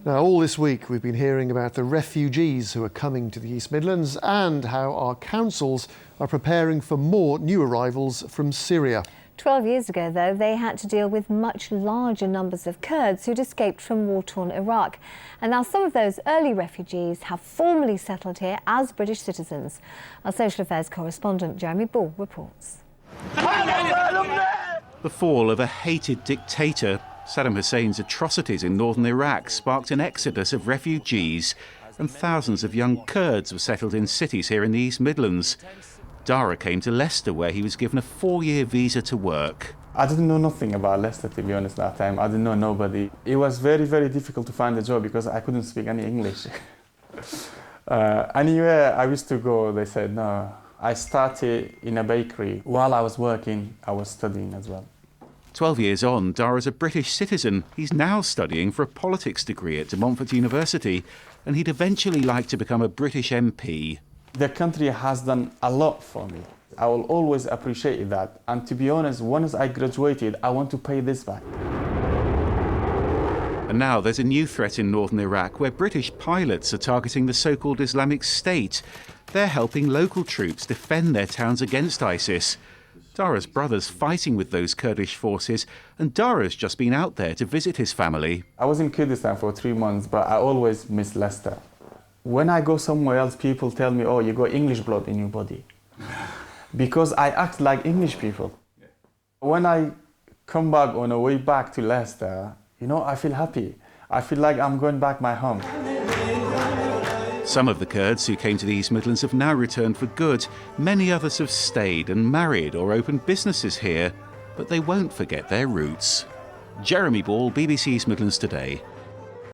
Now, all this week we've been hearing about the refugees who are coming to the East Midlands and how our councils are preparing for more new arrivals from Syria. 12 years ago, though, they had to deal with much larger numbers of Kurds who'd escaped from war-torn Iraq. And now some of those early refugees have formally settled here as British citizens. Our social affairs correspondent Jeremy Ball reports. The fall of a hated dictator, Saddam Hussein's atrocities in northern Iraq sparked an exodus of refugees, and thousands of young Kurds were settled in cities here in the East Midlands. Dara came to Leicester, where he was given a 4-year visa to work. I didn't know nothing about Leicester, to be honest, that time. I didn't know nobody. It was very, very difficult to find a job because I couldn't speak any English. Anywhere I used to go, they said no. I started in a bakery. While I was working, I was studying as well. 12 years on, Dara's a British citizen. He's now studying for a politics degree at De Montfort University, and he'd eventually like to become a British MP. The country has done a lot for me. I will always appreciate that. And to be honest, once I graduated, I want to pay this back. And now there's a new threat in northern Iraq where British pilots are targeting the so-called Islamic State. They're helping local troops defend their towns against ISIS. Dara's brother's fighting with those Kurdish forces, and Dara's just been out there to visit his family. I was in Kurdistan for 3 months, but I always miss Leicester. When I go somewhere else, people tell me, oh, you got English blood in your body. Because I act like English people. When I come back on the way back to Leicester, I feel happy. I feel like I'm going back my home. Some of the Kurds who came to the East Midlands have now returned for good. Many others have stayed and married or opened businesses here, but they won't forget their roots. Jeremy Ball, BBC East Midlands Today.